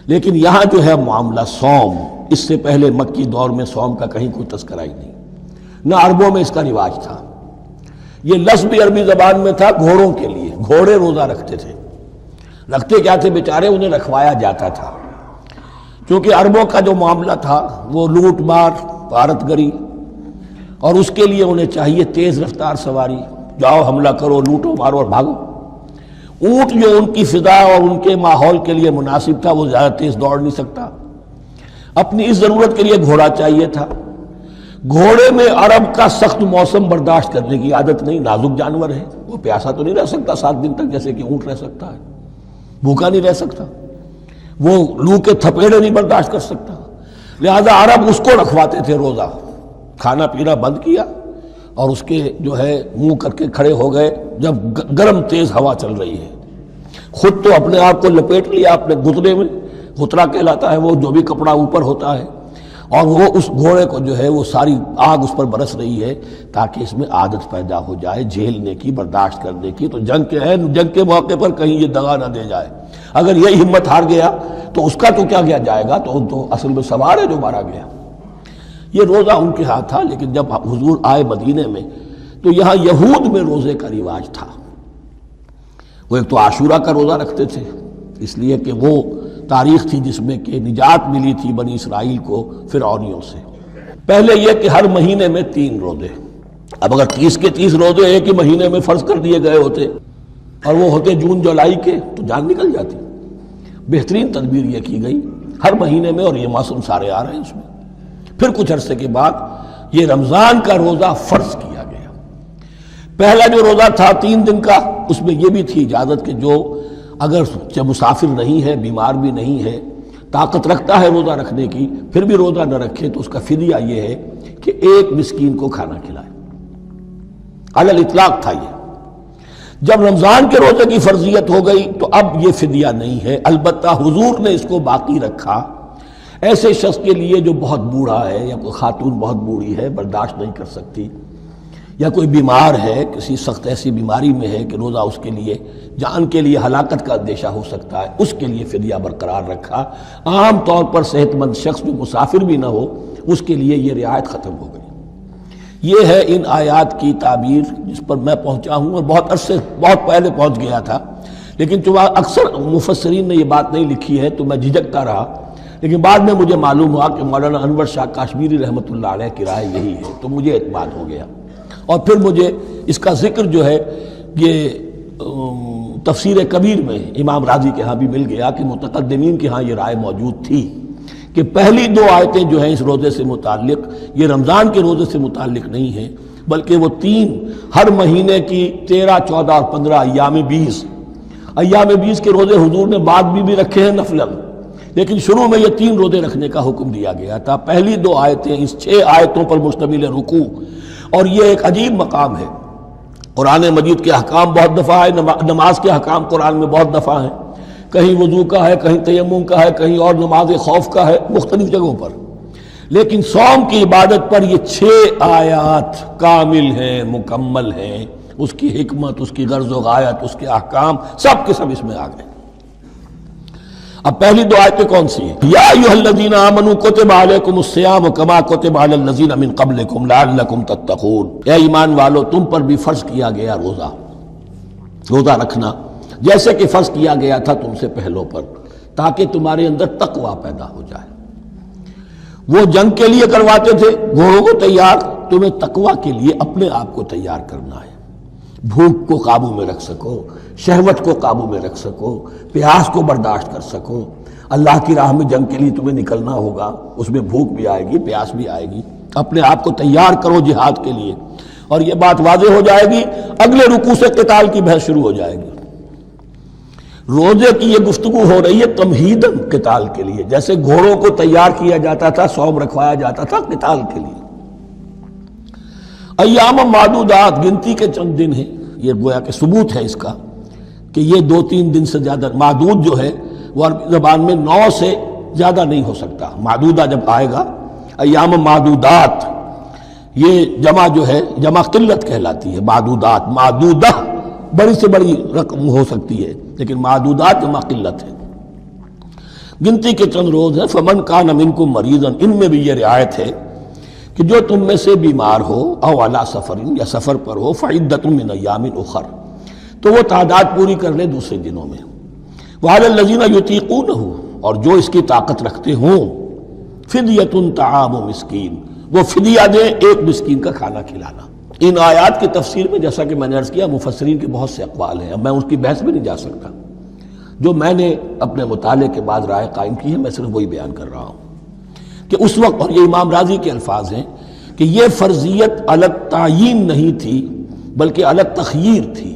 لیکن یہاں جو ہے معاملہ صوم، اس سے پہلے مکی دور میں صوم کا کہیں کوئی تذکرہ ہی نہیں، نہ عربوں میں اس کا رواج تھا۔ یہ لفظ بھی عربی زبان میں تھا گھوڑوں کے لیے، گھوڑے روزہ رکھتے تھے۔ رکھتے کیا تھے بیچارے؟ انہیں رکھوایا جاتا تھا، کیونکہ عربوں کا جو معاملہ تھا وہ لوٹ مار، غارت گری، اور اس کے لیے انہیں چاہیے تیز رفتار سواری، جاؤ حملہ کرو، لوٹو مارو اور بھاگو۔ اونٹ جو ان کی فضا اور ان کے ماحول کے لیے مناسب تھا وہ زیادہ تیز دوڑ نہیں سکتا، اپنی اس ضرورت کے لیے گھوڑا چاہیے تھا۔ گھوڑے میں عرب کا سخت موسم برداشت کرنے کی عادت نہیں، نازک جانور ہے، وہ پیاسا تو نہیں رہ سکتا 7 دن تک جیسے کہ اونٹ رہ سکتا ہے، بھوکا نہیں رہ سکتا، وہ لو کے تھپیڑے نہیں برداشت کر سکتا، لہذا عرب اس کو رکھواتے تھے روزہ۔ کھانا پینا بند کیا اور اس کے جو ہے منہ کر کے کھڑے ہو گئے جب گرم تیز ہوا چل رہی ہے، خود تو اپنے آپ کو لپیٹ لیا اپنے گھتنے میں، غترہ کہلاتا ہے وہ جو بھی کپڑا اوپر ہوتا ہے، اور وہ اس گھوڑے کو جو ہے وہ ساری آگ اس پر برس رہی ہے تاکہ اس میں عادت پیدا ہو جائے جھیلنے کی، برداشت کرنے کی۔ تو جنگ کے موقع پر کہیں یہ دغا نہ دے جائے، اگر یہ ہمت ہار گیا تو اس کا تو کیا گیا جائے گا، تو اصل میں سوار ہے جو مارا گیا۔ یہ روزہ ان کے ہاتھ تھا، لیکن جب حضور آئے مدینے میں تو یہاں یہود میں روزے کا رواج تھا۔ وہ ایک تو عاشورہ کا روزہ رکھتے تھے، اس لیے کہ وہ تاریخ تھی جس میں کہ نجات ملی تھی بنی اسرائیل کو فرعونیوں سے۔ پہلے یہ کہ ہر مہینے میں 3 روزے، اب اگر 30 کے 30 روزے ایک ہی مہینے میں فرض کر دیے گئے ہوتے اور وہ ہوتے جون جولائی کے تو جان نکل جاتی۔ بہترین تدبیر یہ کی گئی ہر مہینے میں، اور یہ موسم سارے آ رہے ہیں اس میں۔ پھر کچھ عرصے کے بعد یہ رمضان کا روزہ فرض کیا گیا۔ پہلا جو روزہ تھا 3 دن کا، اس میں یہ بھی تھی اجازت کہ جو اگر مسافر نہیں ہے، بیمار بھی نہیں ہے، طاقت رکھتا ہے روزہ رکھنے کی، پھر بھی روزہ نہ رکھے تو اس کا فدیہ یہ ہے کہ 1 مسکین کو کھانا کھلائے۔ علی الاطلاق تھا یہ۔ جب رمضان کے روزے کی فرضیت ہو گئی تو اب یہ فدیہ نہیں ہے، البتہ حضور نے اس کو باقی رکھا ایسے شخص کے لیے جو بہت بوڑھا ہے، یا کوئی خاتون بہت بوڑھی ہے برداشت نہیں کر سکتی، یا کوئی بیمار ہے، کسی سخت ایسی بیماری میں ہے کہ روزہ اس کے لیے جان کے لیے ہلاکت کا اندیشہ ہو سکتا ہے، اس کے لیے فدیہ برقرار رکھا۔ عام طور پر صحت مند شخص جو مسافر بھی نہ ہو اس کے لیے یہ رعایت ختم ہو گئی۔ یہ ہے ان آیات کی تعبیر جس پر میں پہنچا ہوں، اور بہت پہلے پہنچ گیا تھا، لیکن چونکہ اکثر مفسرین نے یہ بات نہیں لکھی ہے تو میں جھجکتا رہا، لیکن بعد میں مجھے معلوم ہوا کہ مولانا انور شاہ کاشمیری رحمۃ اللہ علیہ کی رائے یہی ہے، تو مجھے اعتماد ہو گیا، اور پھر مجھے اس کا ذکر جو ہے یہ تفسیر کبیر میں امام راضی کے ہاں بھی مل گیا کہ متقدمین کے ہاں یہ رائے موجود تھی کہ پہلی 2 آیتیں جو ہیں اس روزے سے متعلق یہ رمضان کے روزے سے متعلق نہیں ہیں، بلکہ وہ 3 ہر مہینے کی 13، 14 اور 15 ایام 20 کے روزے حضور نے بعد بھی رکھے ہیں نفلاً، لیکن شروع میں یہ 3 روزے رکھنے کا حکم دیا گیا تھا۔ پہلی 2 آیتیں اس 6 آیتوں پر مشتمل رکوع، اور یہ ایک عجیب مقام ہے۔ قرآن مجید کے احکام بہت دفعہ ہے، نماز کے احکام قرآن میں بہت دفعہ ہیں، کہیں وضو کا ہے، کہیں تیمم کا ہے، کہیں اور نماز خوف کا ہے، مختلف جگہوں پر، لیکن صوم کی عبادت پر یہ 6 آیات کامل ہیں، مکمل ہیں، اس کی حکمت، اس کی غرض و غایت، اس کے احکام سب کے سب اس میں آ گئے۔ اب پہلی 2 آیتیں کون سی ہیں؟ یا ایھا الذین آمنوا کتب علیکم الصیام کما کتب علی الذین من قبلکم لعلکم تتقون، اے ایمان والو تم پر بھی فرض کیا گیا روزہ رکھنا جیسے کہ فرض کیا گیا تھا تم سے پہلوں پر، تاکہ تمہارے اندر تقوی پیدا ہو جائے۔ وہ جنگ کے لیے کرواتے تھے گھوڑوں کو تیار، تمہیں تقوی کے لیے اپنے آپ کو تیار کرنا ہے، بھوک کو قابو میں رکھ سکو، شہوت کو قابو میں رکھ سکو، پیاس کو برداشت کر سکو۔ اللہ کی راہ میں جنگ کے لیے تمہیں نکلنا ہوگا، اس میں بھوک بھی آئے گی، پیاس بھی آئے گی، اپنے آپ کو تیار کرو جہاد کے لیے۔ اور یہ بات واضح ہو جائے گی، اگلے رکوع سے قتال کی بحث شروع ہو جائے گی۔ روزے کی یہ گفتگو ہو رہی ہے تمہیداً قتال کے لیے، جیسے گھوڑوں کو تیار کیا جاتا تھا، صوم رکھوایا جاتا تھا قتال کے لیے۔ ایام معدودات، گنتی کے چند دن ہیں، یہ گویا کہ ثبوت ہے اس کا کہ یہ 2-3 دن سے زیادہ، معدود جو ہے وہ عربی زبان میں 9 سے زیادہ نہیں ہو سکتا۔ معدودہ جب آئے گا، ایام معدودات، یہ جمع جو ہے جمع قلت کہلاتی ہے۔ معدودات، معدودہ بڑی سے بڑی رقم ہو سکتی ہے، لیکن معدودات جمع قلت ہے۔ گنتی کے چند روز ہیں. فمن کان منکم مریضا، ان میں بھی یہ رعایت ہے کہ جو تم میں سے بیمار ہو او علی سفر، یا سفر پر ہو، فعدۃ من ایام اخر، تو وہ تعداد پوری کر لے دوسرے دنوں میں. وعلی الذین یطیقونہ، اور جو اس کی طاقت رکھتے ہوں، فدیۃ طعام مسکین، وہ فدیہ دیں ایک مسکین کا کھانا کھلانا. ان آیات کی تفسیر میں جیسا کہ میں نے عرض کیا مفسرین کے بہت سے اقوال ہیں، اب میں اس کی بحث میں نہیں جا سکتا. جو میں نے اپنے مطالعے کے بعد رائے قائم کی ہے میں صرف وہی بیان کر رہا ہوں کہ اس وقت، اور یہ امام راضی کے الفاظ ہیں، کہ یہ فرضیت الگ تعیین نہیں تھی بلکہ الگ تخییر تھی.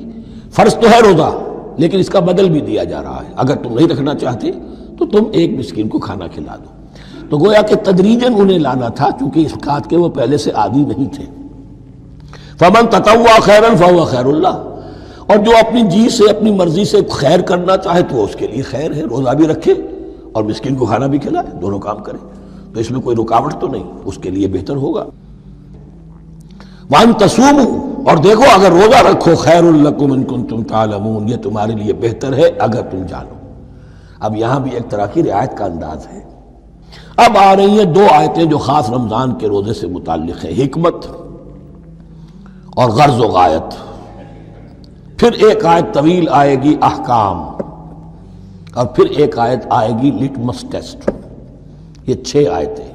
فرض تو ہے روزہ، لیکن اس کا بدل بھی دیا جا رہا ہے. اگر تم نہیں رکھنا چاہتے تو تم ایک مسکین کو کھانا کھلا دو. تو گویا کہ تدریجاً انہیں لانا تھا، چونکہ اس بات کے وہ پہلے سے عادی نہیں تھے. فمن تطوع خیرا فهو خیر اللہ، اور جو اپنی جی سے اپنی مرضی سے خیر کرنا چاہے تو اس کے لیے خیر ہے. روزہ بھی رکھے اور مسکین کو کھانا بھی کھلائے، دونوں کام کرے تو اس میں کوئی رکاوٹ تو نہیں، اس کے لیے بہتر ہوگا. وان تصوموا، اور دیکھو اگر روزہ رکھو، خیر لکم ان کنتم تعلمون، یہ تمہارے لیے بہتر ہے اگر تم جانو. اب یہاں بھی ایک طرح کی رعایت کا انداز ہے. اب آ رہی ہیں دو آیتیں جو خاص رمضان کے روزے سے متعلق ہیں، حکمت اور غرض و غایت. پھر ایک آیت طویل آئے گی احکام، اور پھر ایک آیت آئے گی لٹمس ٹیسٹ. یہ 6 آیتیں.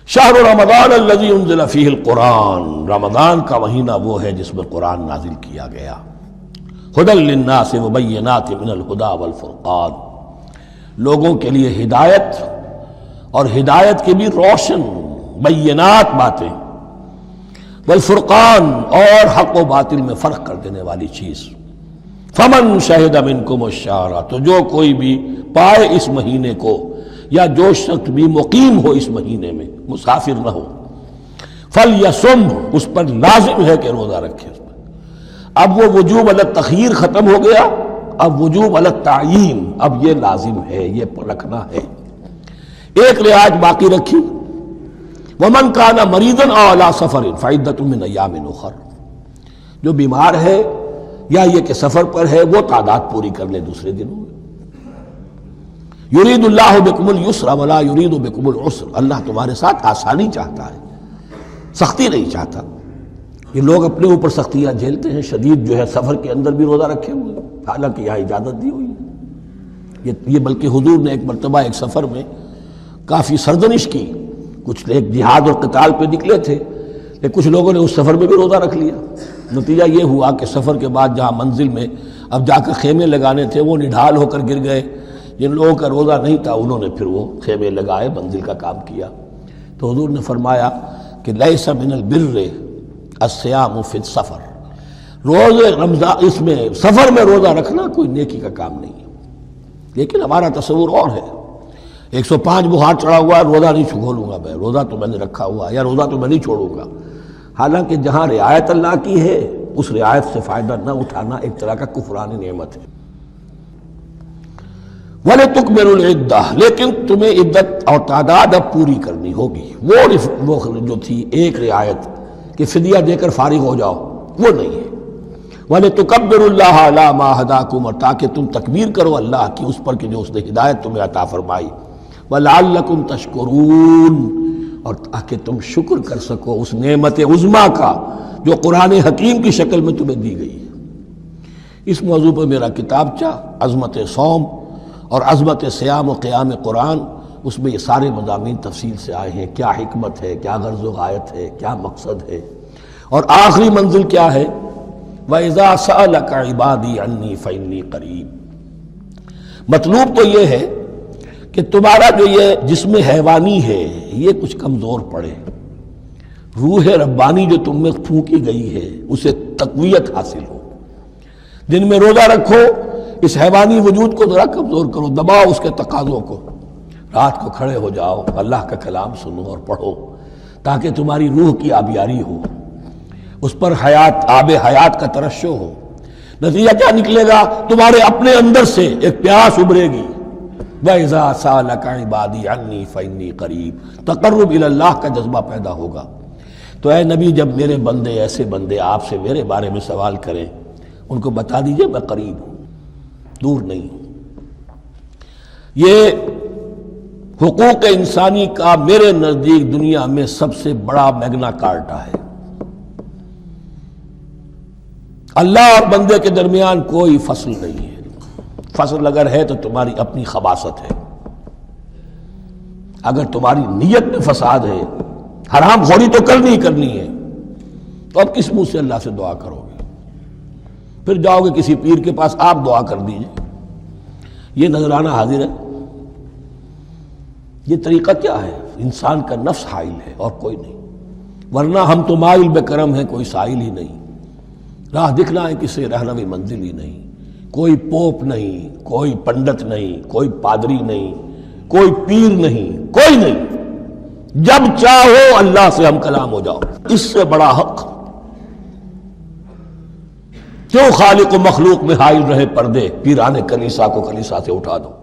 شہر رمضان الذی انزل فیہ القرآن، رمضان کا مہینہ وہ ہے جس میں قرآن نازل کیا گیا. ھدی للناس وبینات من الھدی والفرقان، لوگوں کے لیے ہدایت، اور ہدایت کے بھی روشن بینات باتیں، والفرقان، اور حق و باطل میں فرق کر دینے والی چیز. فمن شہد منکم الشہر، تو جو کوئی بھی پائے اس مہینے کو، یا جو شخص بھی مقیم ہو اس مہینے میں، مسافر نہ ہو، فلیصم، اس پر لازم ہے کہ روزہ رکھے. اب وہ وجوب علی التخییر ختم ہو گیا، اب وجوب علی التعیین، اب یہ لازم ہے، یہ رکھنا ہے. ایک رعایت باقی رکھی، ومن کان مریضا او علی سفر فعدۃ من ایام اخر، جو بیمار ہے یا یہ کہ سفر پر ہے وہ تعداد پوری کر لے دوسرے دنوں میں. یرید اللہ بکم الیسر ولا یرید بکم العسر، اللہ تمہارے ساتھ آسانی چاہتا ہے، سختی نہیں چاہتا. یہ لوگ اپنے اوپر سختیاں جھیلتے ہیں. شدید جو ہے سفر کے اندر بھی روزہ رکھے ہوئے، حالانکہ یہاں اجازت دی ہوئی ہے. یہ بلکہ حضور نے ایک مرتبہ ایک سفر میں کافی سرزنش کی. کچھ ایک جہاد اور قتال پہ نکلے تھے، لیکن کچھ لوگوں نے اس سفر میں بھی روزہ رکھ لیا. نتیجہ یہ ہوا کہ سفر کے بعد جہاں منزل میں اب جا کر خیمے لگانے تھے وہ نڈھال ہو کر گر گئے. جن لوگوں کا روزہ نہیں تھا انہوں نے پھر وہ خیمے لگائے، منزل کا کام کیا. تو حضور نے فرمایا کہ لیس من البر الصیام فی السفر، روزے رمضان اس میں سفر میں روزہ رکھنا کوئی نیکی کا کام نہیں ہے. لیکن ہمارا تصور اور ہے، 105 بخار چڑھا ہوا ہے، روزہ نہیں کھولوں گا میں، روزہ تو میں نے رکھا ہوا ہے، یا روزہ تو میں نہیں چھوڑوں گا. حالانکہ جہاں رعایت اللہ کی ہے اس رعایت سے فائدہ نہ اٹھانا ایک طرح کا کفران نعمت ہے. وَلِتُكْمِلُوا الْعِدَّةَ، لیکن تمہیں عدت اور تعداد اب پوری کرنی ہوگی. وہ جو تھی ایک رعایت کہ فدیہ دے کر فارغ ہو جاؤ، وہ نہیں ہے. وَلِتُكَبِّرُوا اللَّهَ عَلَىٰ مَا هَدَاكُمْ، اور تاکہ تم تکبیر کرو اللہ کی اس پر کہ جو اس نے ہدایت تمہیں عطا فرمائی. وَلَعَلَّكُمْ تَشْكُرُونَ، اور تاکہ تم شکر کر سکو اس نعمت عظمیٰ کا جو قرآن حکیم کی شکل میں تمہیں دی گئی ہے. اس موضوع پر میرا کتابچہ عظمت صوم اور عظمت صیام و قیام قرآن، اس میں یہ سارے مضامین تفصیل سے آئے ہیں. کیا حکمت ہے، کیا غرض و غایت ہے، کیا مقصد ہے، اور آخری منزل کیا ہے. وَإِذَا سَأَلَكَ عِبَادِي عَنِّي فَإِنِّي قَرِيبٌ. مطلوب تو یہ ہے کہ تمہارا جو یہ جسم حیوانی ہے یہ کچھ کمزور پڑے، روح ربانی جو تم میں پھونکی گئی ہے اسے تقویت حاصل ہو. دن میں روزہ رکھو، اس حیوانی وجود کو ذرا کمزور کرو، دباؤ اس کے تقاضوں کو. رات کو کھڑے ہو جاؤ، اللہ کا کلام سنو اور پڑھو تاکہ تمہاری روح کی آبیاری ہو، اس پر حیات، آب حیات کا ترشح ہو. نتیجہ کیا نکلے گا؟ تمہارے اپنے اندر سے ایک پیاس ابھرے گی. وَإِذَا سَأَلَكَ عِبَادِي عَنِّي فَإِنِّي قَرِيبٌ، تقرب الی اللہ کا جذبہ پیدا ہوگا. تو اے نبی، جب میرے بندے، ایسے بندے آپ سے میرے بارے میں سوال کریں، ان کو بتا دیجئے میں قریب ہوں، دور نہیں ہوں. یہ حقوق انسانی کا میرے نزدیک دنیا میں سب سے بڑا میگنا کارٹا ہے۔ اللہ اور بندے کے درمیان کوئی فصل نہیں ہے، فصل اگر ہے تو تمہاری اپنی خباثت ہے۔ اگر تمہاری نیت میں فساد ہے، حرام خوری تو کرنی ہی کرنی ہے، تو اب کس منہ سے اللہ سے دعا کرو گے؟ پھر جاؤ گے کسی پیر کے پاس، آپ دعا کر دیجئے۔ یہ نذرانہ حاضر ہے؟ یہ طریقہ کیا ہے؟ انسان کا نفس حائل ہے اور کوئی نہیں، ورنہ ہم تو مائل بے کرم ہیں، کوئی سائل ہی نہیں۔ راہ دکھنا ہے کسی رہنوی منزل ہی نہیں، کوئی پوپ نہیں، کوئی پنڈت نہیں، کوئی پادری نہیں، کوئی پیر نہیں، کوئی نہیں۔ جب چاہو اللہ سے ہم کلام ہو جاؤ، اس سے بڑا حق کیوں خالق و مخلوق میں حائل رہے پردے؟ پیران کلیسا کو کلیسا سے اٹھا دو۔